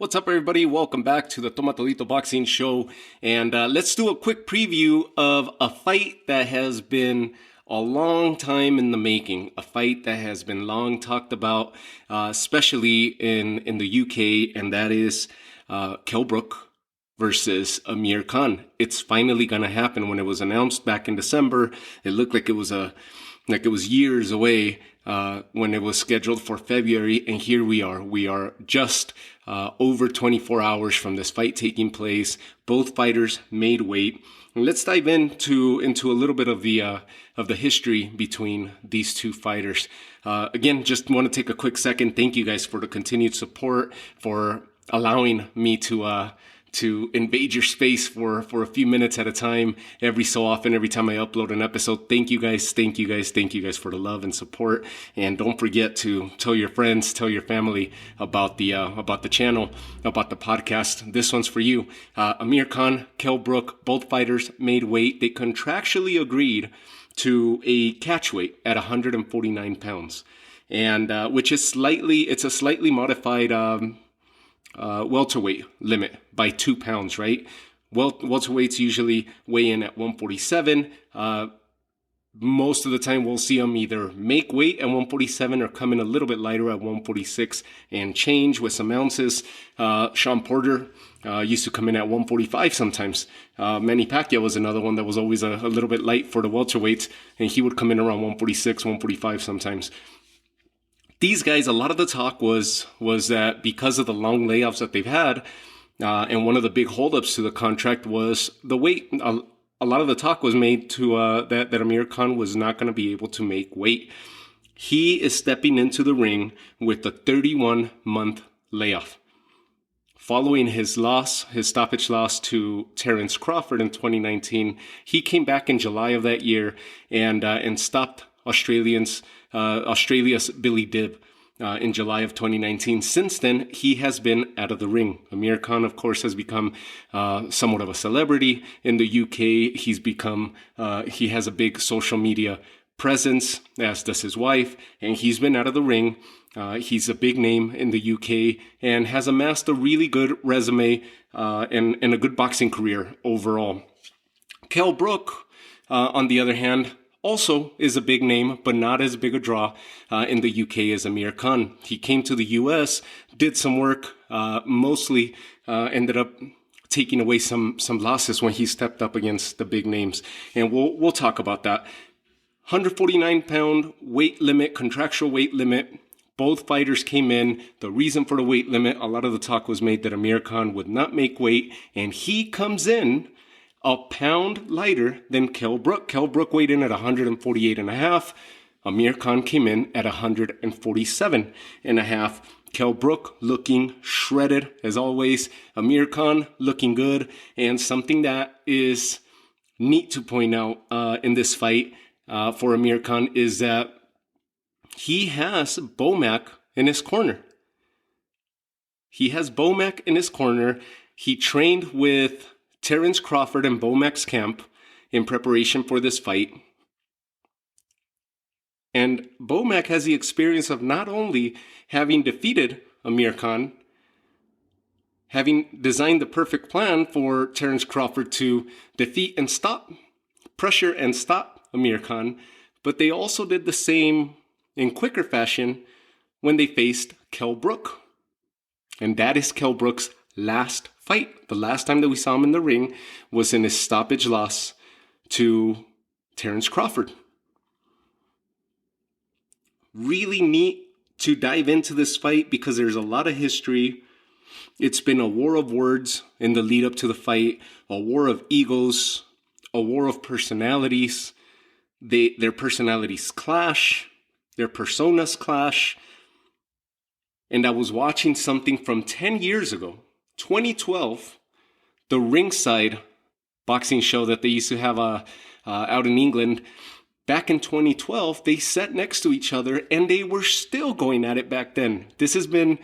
What's up, everybody? Welcome back to the Tomatolito Boxing Show. And let's do a quick preview of a fight that has been a long time in the making. A fight that has been long talked about, especially in the UK, and that is Kell Brook versus Amir Khan. It's finally going to happen. When it was announced back in December, it looked like it was years away when it was scheduled for February, and here we are. We are just over 24 hours from this fight taking place. Both fighters made weight. And let's dive into a little bit of the history between these two fighters. Again, just want to take a quick second. Thank you guys for the continued support, for allowing me to invade your space for a few minutes at a time, every so often, every time I upload an episode. Thank you guys for the love and support. And don't forget to tell your friends, tell your family about the channel, about the podcast. This one's for you. Amir Khan, Kell Brook, both fighters made weight. They contractually agreed to a catch weight at 149 pounds, and which is it's a slightly modified welterweight limit by 2 pounds, right? Welterweights usually weigh in at 147. Most of the time we'll see them either make weight at 147 or come in a little bit lighter at 146 and change with some ounces. Sean Porter used to come in at 145 sometimes. Manny Pacquiao was another one that was always a little bit light for the welterweights, and he would come in around 146, 145 sometimes. These guys, a lot of the talk was that because of the long layoffs that they've had, and one of the big holdups to the contract was the weight. A lot of the talk was made to that Amir Khan was not going to be able to make weight. He is stepping into the ring with a 31-month layoff. Following his stoppage loss to Terence Crawford in 2019, he came back in July of that year and stopped Australia's Billy Dibb in July of 2019. Since then, he has been out of the ring. Amir Khan, of course, has become somewhat of a celebrity in the UK. He has a big social media presence, as does his wife, and he's been out of the ring. He's a big name in the UK and has amassed a really good resume and a good boxing career overall. Kell Brook, on the other hand, also is a big name, but not as big a draw in the UK as Amir Khan. He came to the US, did some work, mostly ended up taking away some losses when he stepped up against the big names. And we'll talk about that. 149-pound weight limit, contractual weight limit. Both fighters came in. The reason for the weight limit, a lot of the talk was made that Amir Khan would not make weight, and he comes in a pound lighter than Kell Brook. Kell Brook weighed in at 148.5. Amir Khan came in at 147.5. Kell Brook looking shredded as always. Amir Khan looking good. And something that is neat to point out in this fight for Amir Khan is that he has Bomac in his corner. He trained with Terence Crawford in Bomac's camp in preparation for this fight. And Bomac has the experience of not only having defeated Amir Khan, having designed the perfect plan for Terence Crawford to defeat and pressure and stop Amir Khan, but they also did the same in quicker fashion when they faced Kell Brook. And that is Kell Brook's last fight. The last time that we saw him in the ring was in his stoppage loss to Terence Crawford. Really neat to dive into this fight because there's a lot of history. It's been a war of words in the lead up to the fight, a war of egos, a war of personalities. Their personalities clash, their personas clash. And I was watching something from 10 years ago, 2012, the Ringside boxing show that they used to have out in England. Back in 2012, they sat next to each other and they were still going at it back then. This has been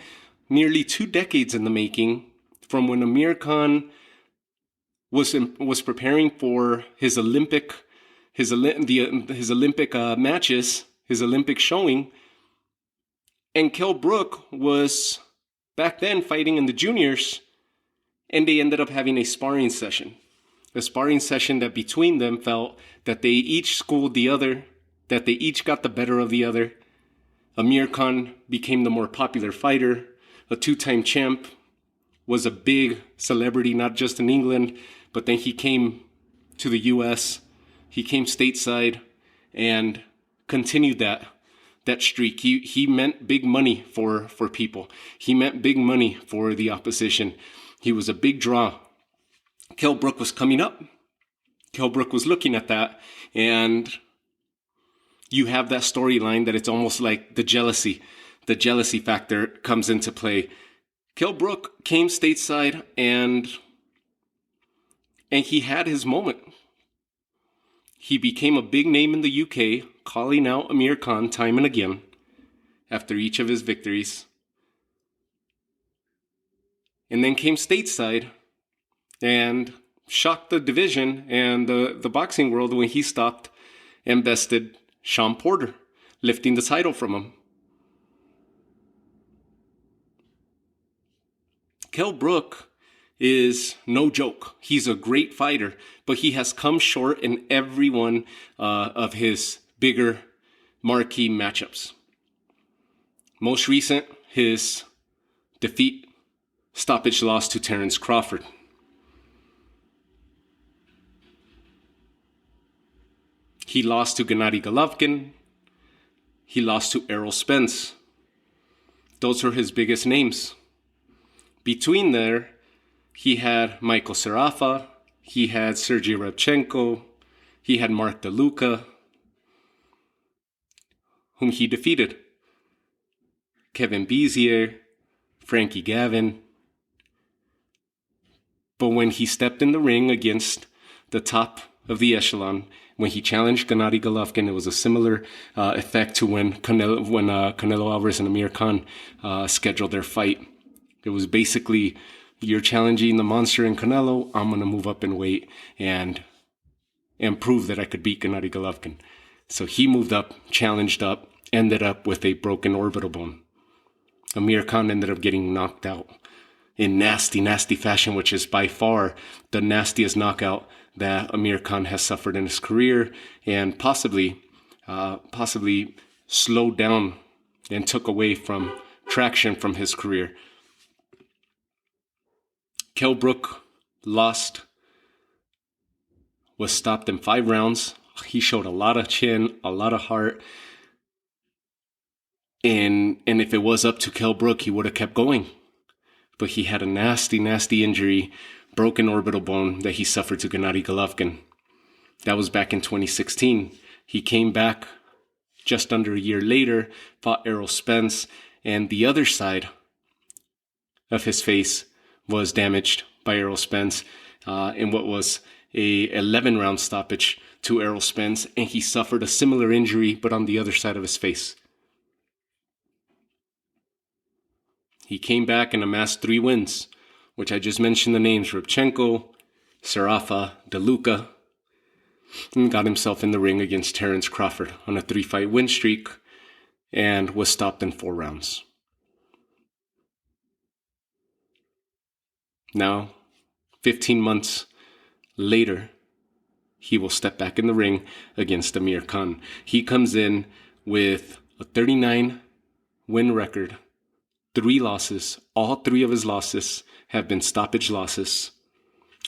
nearly 2 decades in the making, from when Amir Khan was preparing for his Olympic matches, his Olympic showing, and Kell Brook was back then fighting in the juniors, and they ended up having a sparring session. A sparring session that between them felt that they each schooled the other, that they each got the better of the other. Amir Khan became the more popular fighter, a two-time champ, was a big celebrity, not just in England, but then he came to the US, he came stateside, and continued that streak. He meant big money for people. He meant big money for the opposition. He was a big draw. Kell Brook was coming up. Kell Brook was looking at that, and you have that storyline that it's almost like the jealousy factor comes into play. Kell Brook came stateside, and he had his moment. He became a big name in the UK, calling out Amir Khan time and again after each of his victories. And then came stateside and shocked the division and the boxing world when he stopped and bested Sean Porter, lifting the title from him. Kell Brook is no joke. He's a great fighter, but he has come short in every one of his bigger marquee matchups. Most recent, his defeat, stoppage loss to Terence Crawford. He lost to Gennady Golovkin. He lost to Errol Spence. Those are his biggest names. Between there, he had Michael Sarafa, he had Sergey Rabchenko, he had Mark DeLuca, whom he defeated. Kevin Bezier, Frankie Gavin. But when he stepped in the ring against the top of the echelon, when he challenged Gennady Golovkin, it was a similar effect to when Canelo Alvarez and Amir Khan scheduled their fight. It was basically, you're challenging the monster in Canelo, I'm going to move up in weight and prove that I could beat Gennady Golovkin. So he moved up, challenged up, ended up with a broken orbital bone. Amir Khan ended up getting knocked out in nasty, nasty fashion, which is by far the nastiest knockout that Amir Khan has suffered in his career, and possibly slowed down and took away from traction from his career. Kell Brook was stopped in 5 rounds. He showed a lot of chin, a lot of heart. And if it was up to Kell Brook, he would have kept going. But he had a nasty, nasty injury, broken orbital bone that he suffered to Gennady Golovkin. That was back in 2016. He came back just under a year later, fought Errol Spence, and the other side of his face was damaged by Errol Spence in what was a 11-round stoppage to Errol Spence, and he suffered a similar injury, but on the other side of his face. He came back and amassed 3 wins, which I just mentioned the names, Rabchenko, Sarafa, DeLuca, and got himself in the ring against Terence Crawford on a 3-fight win streak and was stopped in 4 rounds. Now, 15 months later, he will step back in the ring against Amir Khan. He comes in with a 39-win record, 3 losses. All 3 of his losses have been stoppage losses.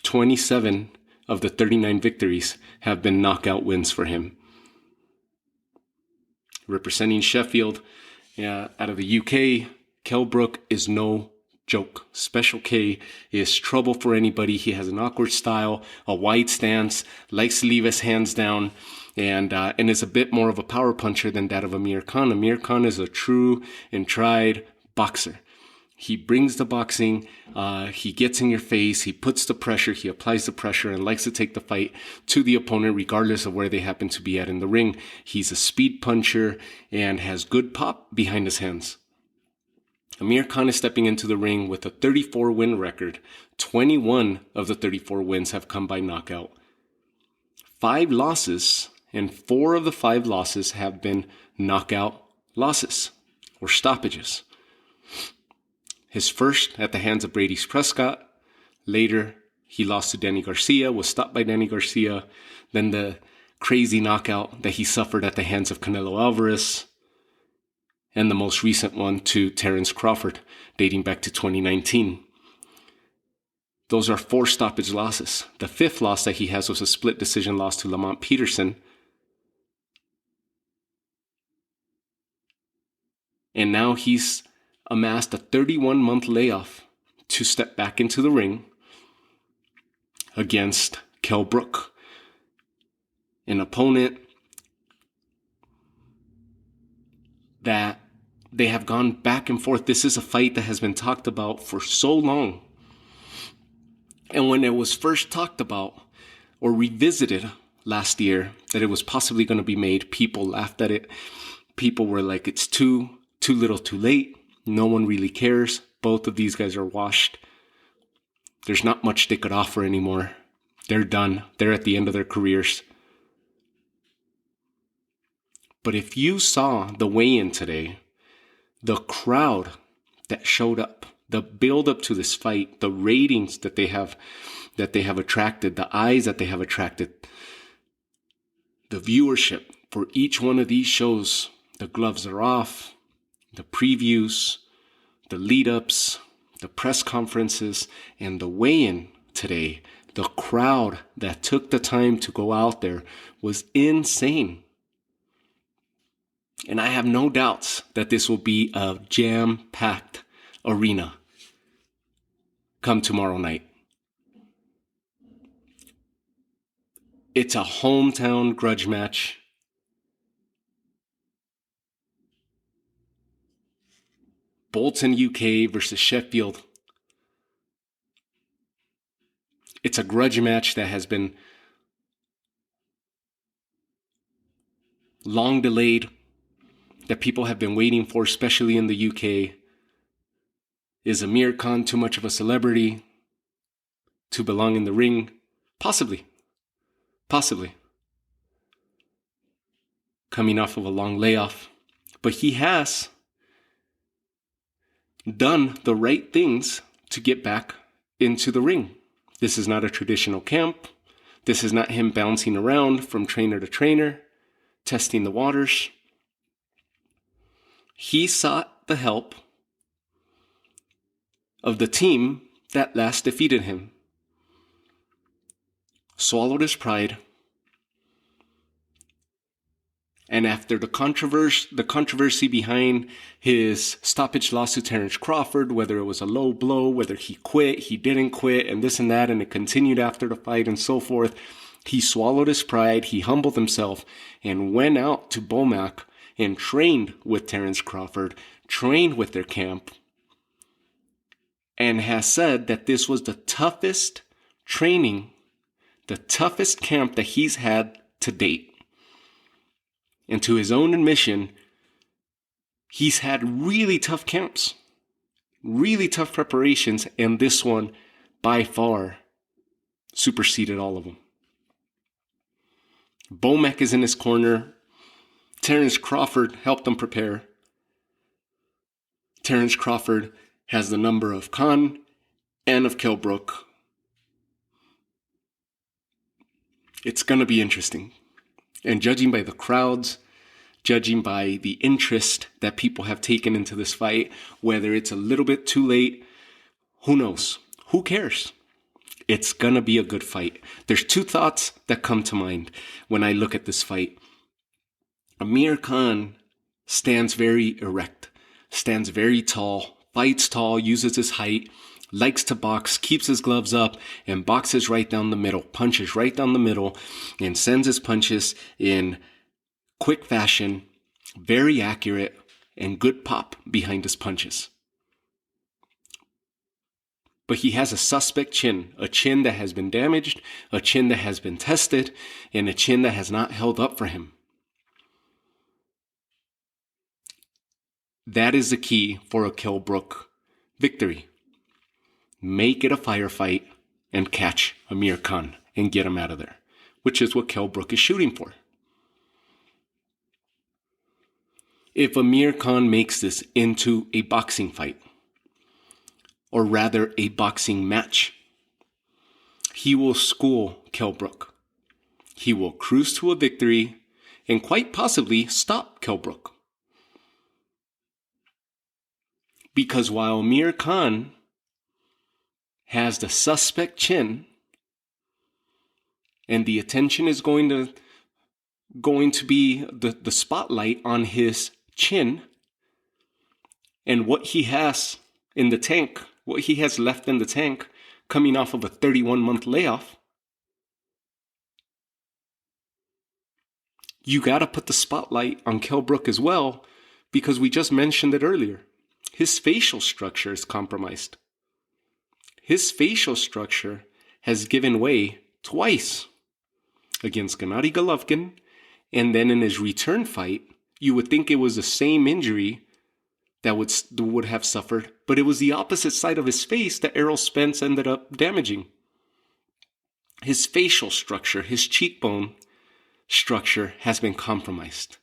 27 of the 39 victories have been knockout wins for him. Representing Sheffield out of the UK, Kell Brook is no joke. Special K is trouble for anybody. He has an awkward style, a wide stance, likes to leave his hands down, and is a bit more of a power puncher than that of Amir Khan. Amir Khan is a true and tried boxer. He brings the boxing, he gets in your face, he puts the pressure, he applies the pressure, and likes to take the fight to the opponent regardless of where they happen to be at in the ring. He's a speed puncher and has good pop behind his hands. Amir Khan is stepping into the ring with a 34-win record. 21 of the 34 wins have come by knockout. 5 losses, and 4 of the 5 losses have been knockout losses or stoppages. His first at the hands of Brady Prescott. Later, he lost to Danny Garcia, was stopped by Danny Garcia. Then the crazy knockout that he suffered at the hands of Canelo Alvarez. And the most recent one to Terence Crawford, dating back to 2019. Those are 4 stoppage losses. The 5th loss that he has was a split decision loss to Lamont Peterson. And now he's amassed a 31-month layoff to step back into the ring against Kell Brook, an opponent that they have gone back and forth. This is a fight that has been talked about for so long. And when it was first talked about or revisited last year that it was possibly going to be made, people laughed at it. People were like, it's too little too late. No one really cares. Both of these guys are washed. There's not much they could offer anymore. They're done. They're at the end of their careers. But if you saw the weigh-in today, the crowd that showed up, the build up to this fight, the ratings that they have attracted, the eyes that they have attracted, the viewership for each one of these shows, the gloves are off, the previews, the lead-ups, the press conferences, and the weigh-in today, the crowd that took the time to go out there was insane. And I have no doubts that this will be a jam-packed arena come tomorrow night. It's a hometown grudge match. Bolton, UK versus Sheffield. It's a grudge match that has been long delayed, that people have been waiting for, especially in the UK. Is Amir Khan too much of a celebrity to belong in the ring? Possibly. Coming off of a long layoff. But he has done the right things to get back into the ring. This is not a traditional camp. This is not him bouncing around from trainer to trainer, testing the waters. He sought the help of the team that last defeated him. Swallowed his pride. And after the controversy behind his stoppage loss to Terence Crawford, whether it was a low blow, whether he quit, he didn't quit, and this and that, and it continued after the fight and so forth, he swallowed his pride, he humbled himself, and went out to Bomac and trained with Terence Crawford, trained with their camp, and has said that this was the toughest training, the toughest camp that he's had to date. And to his own admission, he's had really tough camps, really tough preparations, and this one, by far, superseded all of them. Bomac is in his corner. Terence Crawford helped him prepare. Terence Crawford has the number of Khan and of Kell Brook. It's going to be interesting. And judging by the crowds, judging by the interest that people have taken into this fight, whether it's a little bit too late, who knows? Who cares? It's going to be a good fight. There's 2 thoughts that come to mind when I look at this fight. Amir Khan stands very erect, stands very tall, fights tall, uses his height, likes to box, keeps his gloves up, and boxes right down the middle, punches right down the middle, and sends his punches in quick fashion, very accurate, and good pop behind his punches. But he has a suspect chin, a chin that has been damaged, a chin that has been tested, and a chin that has not held up for him. That is the key for a Kell Brook victory. Make it a firefight and catch Amir Khan and get him out of there, which is what Kell Brook is shooting for. If Amir Khan makes this into a boxing fight, or rather a boxing match. He will school Kell Brook. He will cruise to a victory and quite possibly stop Kell Brook. Because while Amir Khan has the suspect chin and the attention is going to be the spotlight on his chin and what he has in the tank, what he has left in the tank coming off of a 31-month layoff, you got to put the spotlight on Kell Brook as well, because we just mentioned it earlier. His facial structure is compromised. His facial structure has given way twice against Gennady Golovkin, and then in his return fight, you would think it was the same injury that would have suffered, but it was the opposite side of his face that Errol Spence ended up damaging. His facial structure, his cheekbone structure has been compromised.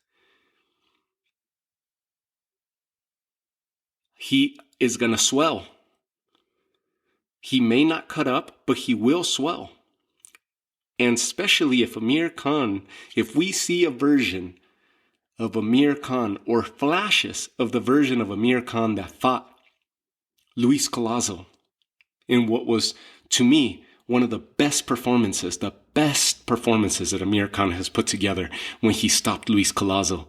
He is going to swell. He may not cut up, but he will swell. And especially if Amir Khan, if we see a version of Amir Khan or flashes of the version of Amir Khan that fought Luis Collazo in what was, to me, one of the best performances that Amir Khan has put together when he stopped Luis Collazo.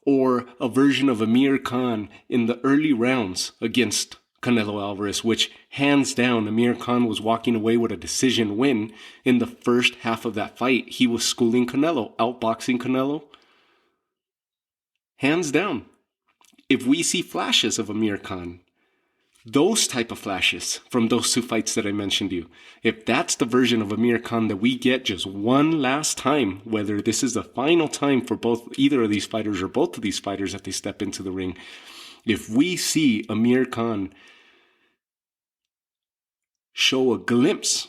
Or a version of Amir Khan in the early rounds against Canelo Alvarez, which hands down, Amir Khan was walking away with a decision win in the first half of that fight. He was schooling Canelo, outboxing Canelo. Hands down. If we see flashes of Amir Khan, those type of flashes from those two fights that I mentioned to you, if that's the version of Amir Khan that we get just one last time, whether this is the final time for either of these fighters or both of these fighters that they step into the ring, if we see Amir Khan show a glimpse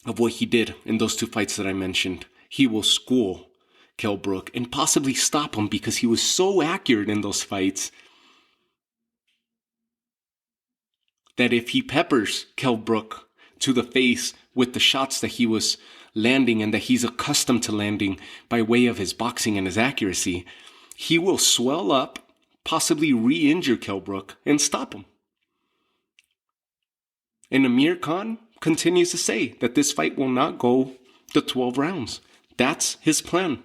of what he did in those two fights that I mentioned, he will school Kell Brook and possibly stop him, because he was so accurate in those fights that if he peppers Kell Brook to the face with the shots that he was landing and that he's accustomed to landing by way of his boxing and his accuracy, he will swell up, possibly re-injure Kell Brook, and stop him. And Amir Khan continues to say that this fight will not go to 12 rounds. That's his plan.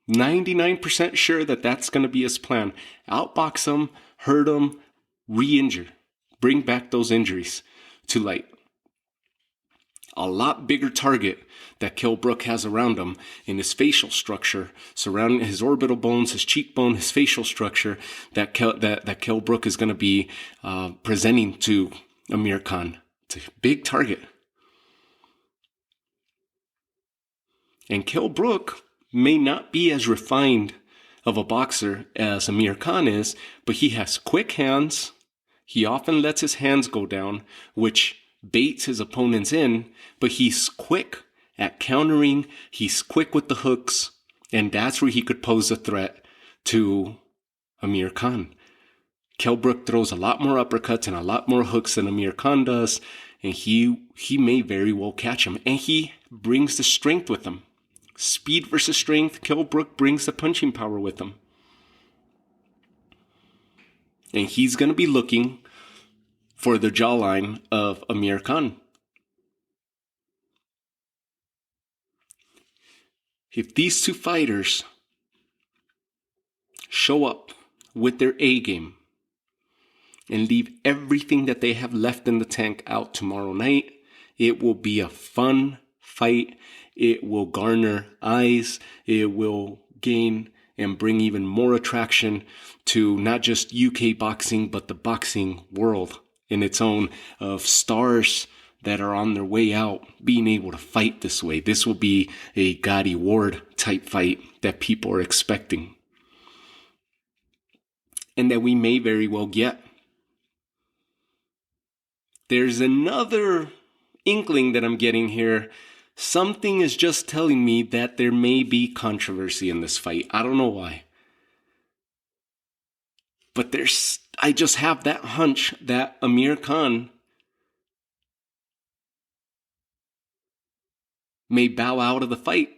99% sure that that's going to be his plan. Outbox him, hurt him, re-injure. Bring back those injuries to light. A lot bigger target that Kell Brook has around him in his facial structure, surrounding his orbital bones, his cheekbone, his facial structure, that Kell Brook is going to be presenting to Amir Khan. It's a big target. And Kell Brook may not be as refined of a boxer as Amir Khan is, but he has quick hands. He often lets his hands go down, which baits his opponents in, but he's quick at countering. He's quick with the hooks, and that's where he could pose a threat to Amir Khan. Kell Brook throws a lot more uppercuts and a lot more hooks than Amir Khan does, and he may very well catch him. And he brings the strength with him. Speed versus strength, Kell Brook brings the punching power with him. And he's going to be looking for the jawline of Amir Khan. If these two fighters show up with their A game and leave everything that they have left in the tank out tomorrow night, it will be a fun fight. It will garner eyes. It will gain and bring even more attraction to not just UK boxing, but the boxing world in its own, of stars that are on their way out being able to fight this way. This will be a Gotti Ward type fight that people are expecting, and that we may very well get. There's another inkling that I'm getting here. Something is just telling me that there may be controversy in this fight. I don't know why. But I just have that hunch that Amir Khan may bow out of the fight.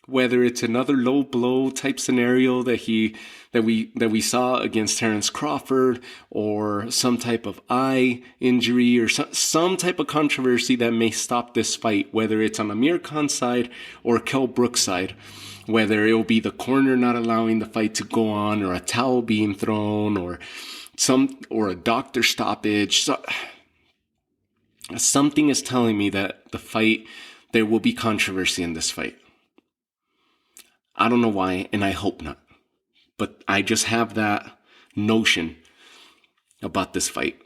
Whether it's another low blow type scenario that we saw against Terrence Crawford, or some type of eye injury, or some type of controversy that may stop this fight, whether it's on Amir Khan's side or Kell Brook's side, whether it will be the corner not allowing the fight to go on, or a towel being thrown, or a doctor stoppage. Something is telling me that there will be controversy in this fight. I don't know why, and I hope not. But I just have that notion about this fight.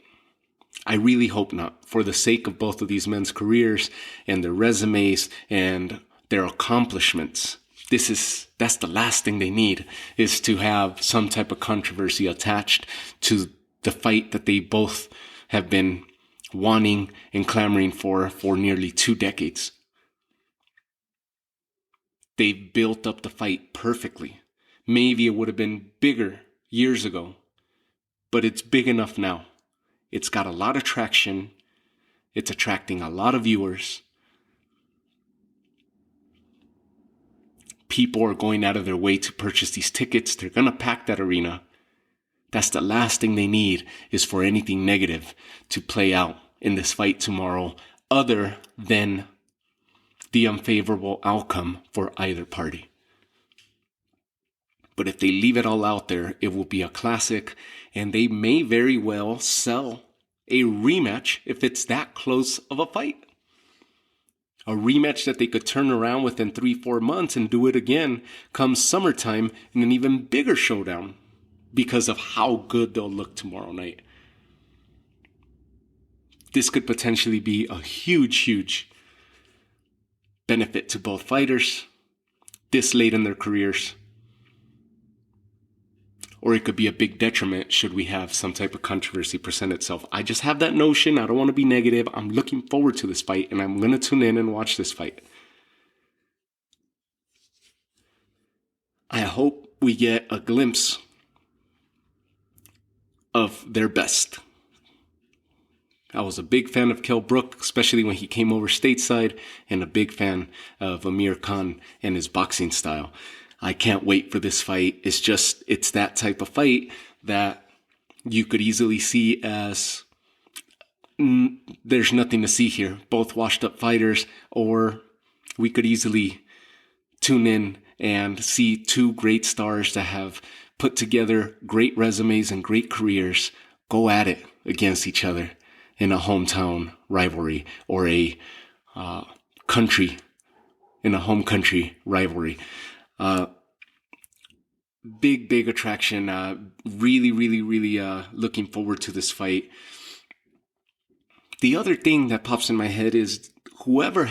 I really hope not, for the sake of both of these men's careers and their resumes and their accomplishments. That's the last thing they need, is to have some type of controversy attached to the fight that they both have been wanting and clamoring for nearly 2 decades. They've built up the fight perfectly. Maybe it would have been bigger years ago, but it's big enough now. It's got a lot of traction. It's attracting a lot of viewers. People are going out of their way to purchase these tickets. They're going to pack that arena. That's the last thing they need, is for anything negative to play out in this fight tomorrow, other than the unfavorable outcome for either party. But if they leave it all out there, it will be a classic, and they may very well sell a rematch if it's that close of a fight. A rematch that they could turn around within 3-4 months and do it again come summertime in an even bigger showdown, because of how good they'll look tomorrow night. This could potentially be a huge benefit to both fighters this late in their careers. Or it could be a big detriment should we have some type of controversy present itself. I just have that notion. I don't want to be negative. I'm looking forward to this fight, and I'm going to tune in and watch this fight. I hope we get a glimpse of their best. I was a big fan of Kell Brook, especially when he came over stateside, and a big fan of Amir Khan and his boxing style. I can't wait for this fight. It's that type of fight that you could easily see as there's nothing to see here. Both washed up fighters, or we could easily tune in and see two great stars that have put together great resumes and great careers go at it against each other in a hometown rivalry, or a home country rivalry. Big attraction. Really looking forward to this fight. The other thing that pops in my head is whoever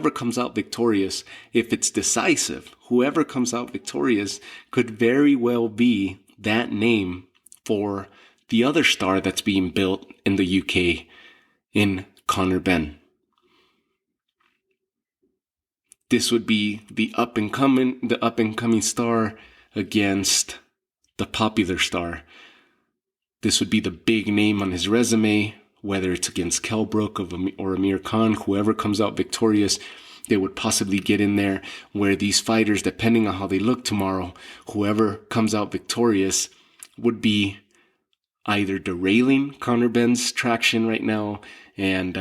comes out victorious, if it's decisive, whoever comes out victorious could very well be that name for the other star that's being built in the UK, in Conor Benn. This would be the up and coming star against the popular star. This would be the big name on his resume, whether it's against Kell Brook or Amir Khan. Whoever comes out victorious, they would possibly get in there, where these fighters, depending on how they look tomorrow, whoever comes out victorious would be either derailing Conor Benn's traction right now and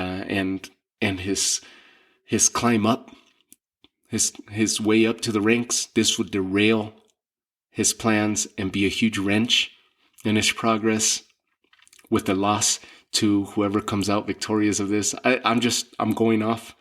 his climb up, his way up to the ranks. This would derail his plans and be a huge wrench in his progress, with a loss to whoever comes out victorious of this. I'm going off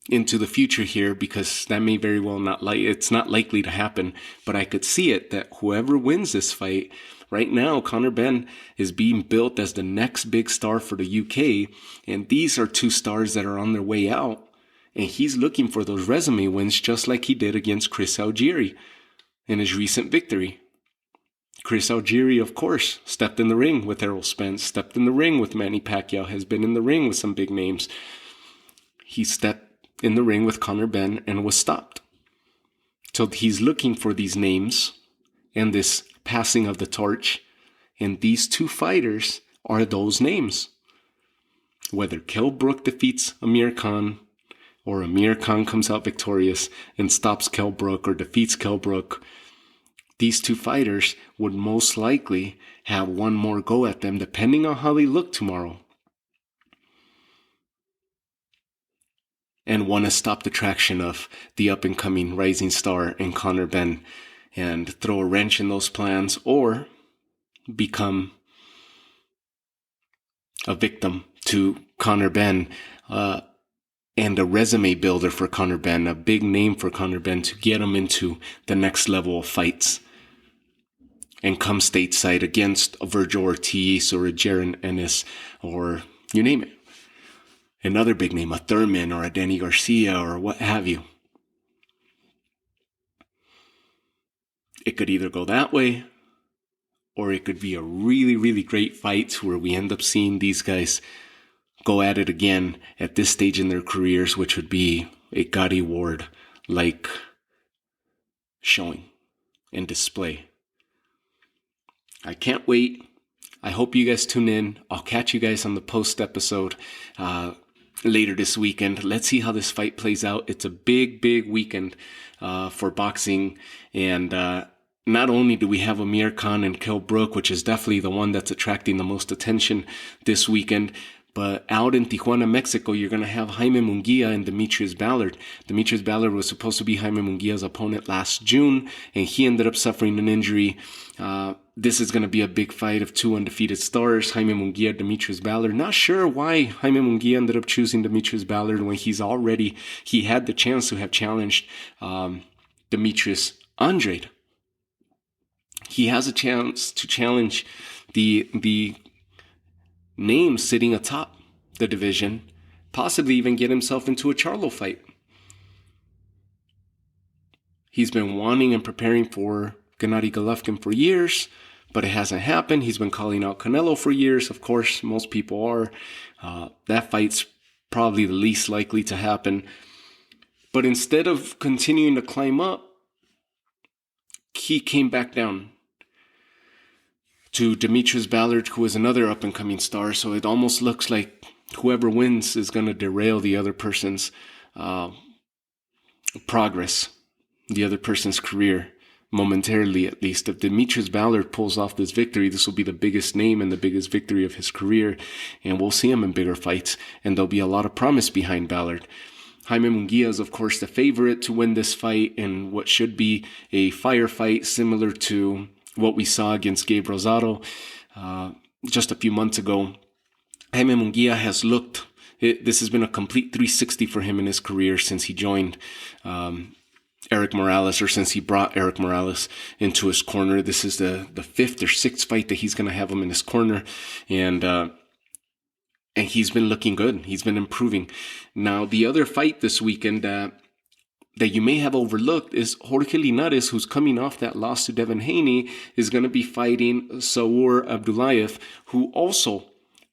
into the future here, because that may very well it's not likely to happen, but I could see it, that whoever wins this fight, right now Conor Benn is being built as the next big star for the UK, and these are two stars that are on their way out, and he's looking for those resume wins, just like he did against Chris Algieri in his recent victory. Chris Algieri, of course, stepped in the ring with Errol Spence, stepped in the ring with Manny Pacquiao, has been in the ring with some big names. He stepped in the ring with Conor Benn and was stopped. So he's looking for these names and this passing of the torch. And these two fighters are those names. Whether Kell Brook defeats Amir Khan, or Amir Khan comes out victorious and stops Kell Brook or defeats Kell Brook, these two fighters would most likely have one more go at them depending on how they look tomorrow. And want to stop the traction of the up-and-coming rising star in Conor Benn and throw a wrench in those plans, or become a victim to Conor Benn and a resume builder for Conor Benn, a big name for Conor Benn to get him into the next level of fights and come stateside against a Virgil Ortiz or a Jaron Ennis or you name it. Another big name, a Thurman or a Danny Garcia or what have you. It could either go that way, or it could be a really, really great fight where we end up seeing these guys go at it again at this stage in their careers, which would be a Gotti Ward-like showing and display. I can't wait. I hope you guys tune in. I'll catch you guys on the post episode later this weekend. Let's see how this fight plays out. It's a big, big weekend for boxing. And not only do we have Amir Khan and Kell Brook, which is definitely the one that's attracting the most attention this weekend, but out in Tijuana, Mexico, you're going to have Jaime Munguia and Demetrius Ballard. Demetrius Ballard was supposed to be Jaime Munguia's opponent last June, and he ended up suffering an injury. This is going to be a big fight of two undefeated stars, Jaime Munguia, Demetrius Ballard. Not sure why Jaime Munguia ended up choosing Demetrius Ballard when he had the chance to have challenged Demetrius Andrade. He has a chance to challenge the name sitting atop the division, possibly even get himself into a Charlo fight. He's been wanting and preparing for Gennady Golovkin for years, but it hasn't happened. He's been calling out Canelo for years. Of course, most people are. That fight's probably the least likely to happen. But instead of continuing to climb up, he came back down to Demetrius Ballard, who is another up-and-coming star. So it almost looks like whoever wins is going to derail the other person's progress, the other person's career, momentarily at least. If Demetrius Ballard pulls off this victory, this will be the biggest name and the biggest victory of his career, and we'll see him in bigger fights, and there'll be a lot of promise behind Ballard. Jaime Munguia is, of course, the favorite to win this fight in what should be a firefight similar to what we saw against Gabe Rosado just a few months ago. Jaime Munguia has looked, this has been a complete 360 for him in his career since he joined Eric Morales, or since he brought Eric Morales into his corner. This is the fifth or sixth fight that he's going to have him in his corner, and he's been looking good. He's been improving. Now, the other fight this weekend that you may have overlooked is Jorge Linares, who's coming off that loss to Devin Haney, is going to be fighting Saur Abdullayev, who also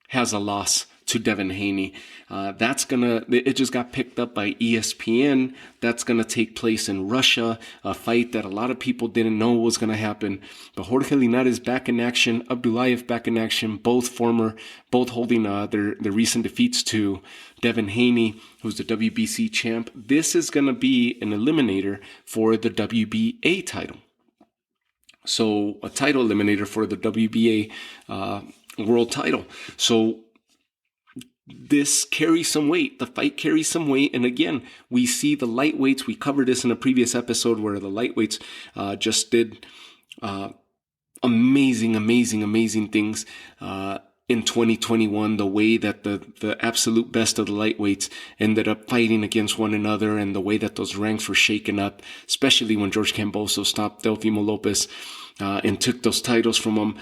has a loss to Devin Haney. It just got picked up by ESPN. That's going to take place in Russia, a fight that a lot of people didn't know was going to happen. But Jorge Linares back in action, Abdullayev back in action, both holding their recent defeats to Devin Haney, who's the WBC champ. This is going to be an eliminator for the WBA title. So a title eliminator for the WBA world title. So this carries some weight. The fight carries some weight. And again, we see the lightweights. We covered this in a previous episode where the lightweights just did amazing things in 2021. The way that the absolute best of the lightweights ended up fighting against one another, and the way that those ranks were shaken up, especially when George Camboso stopped Teofimo Lopez and took those titles from him.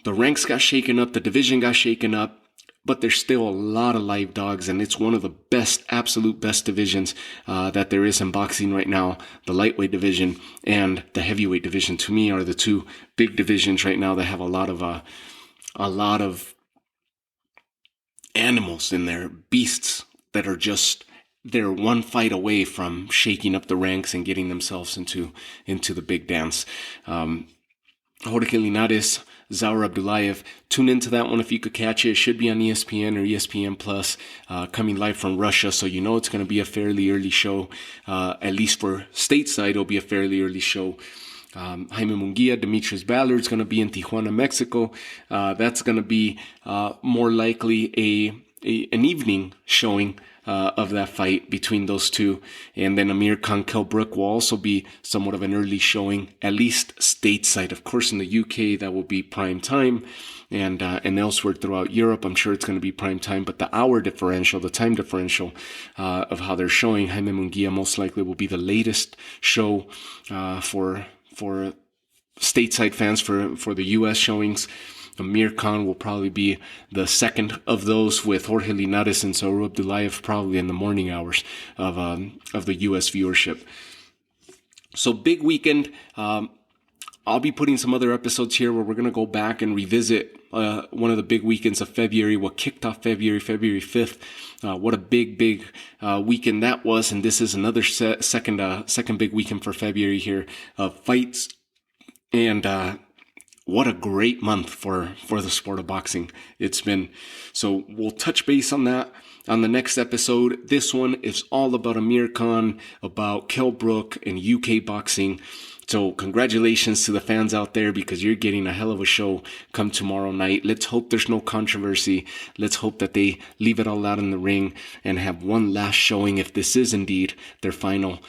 The ranks got shaken up. The division got shaken up. But there's still a lot of live dogs, and it's one of the best, absolute best divisions that there is in boxing right now. The lightweight division and the heavyweight division, to me, are the two big divisions right now that have a lot of animals in there, beasts that are they're one fight away from shaking up the ranks and getting themselves into the big dance. Jorge Linares, Zaur Abdulayev. Tune into that one if you could catch it. It should be on ESPN or ESPN Plus, coming live from Russia. So you know it's going to be a fairly early show. At least for stateside, it'll be a fairly early show. Jaime Munguia, Demetrius Ballard's going to be in Tijuana, Mexico. That's going to be more likely an evening showing of that fight between those two. And then Amir Khan, Kell Brook will also be somewhat of an early showing, at least stateside. Of course, in the UK, that will be prime time. And elsewhere throughout Europe, I'm sure it's going to be prime time. But the hour differential, the time differential of how they're showing, Jaime Munguia most likely will be the latest show for stateside fans for the US showings. Amir Khan will probably be the second of those, with Jorge Linares and Zaur Abdulayev probably in the morning hours of the US viewership. So big weekend. I'll be putting some other episodes here where we're going to go back and revisit one of the big weekends of February, what kicked off February 5th. What a big weekend that was. And this is another second big weekend for February here of fights. And what a great month for the sport of boxing it's been. So we'll touch base on that on the next episode. This one is all about Amir Khan, about Kell Brook and UK boxing. So congratulations to the fans out there, because you're getting a hell of a show come tomorrow night. Let's hope there's no controversy. Let's hope that they leave it all out in the ring and have one last showing, if this is indeed their final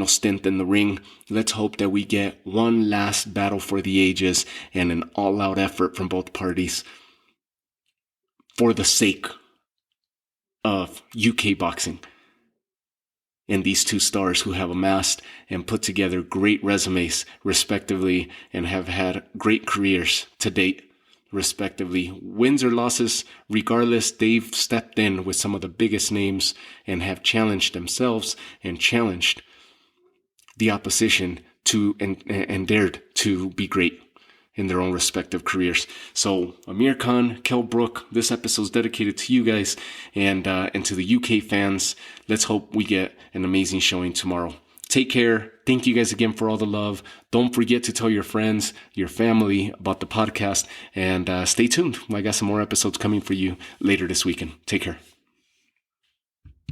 stint in the ring. Let's hope that we get one last battle for the ages and an all-out effort from both parties for the sake of UK boxing and these two stars who have amassed and put together great resumes respectively and have had great careers to date respectively. Wins or losses, regardless, they've stepped in with some of the biggest names and have challenged themselves and challenged the opposition to and dared to be great in their own respective careers. So Amir Khan, Kell Brook, this episode is dedicated to you guys and to the UK fans. Let's hope we get an amazing showing tomorrow. Take care. Thank you guys again for all the love. Don't forget to tell your friends, your family about the podcast, and stay tuned. I got some more episodes coming for you later this weekend. Take care.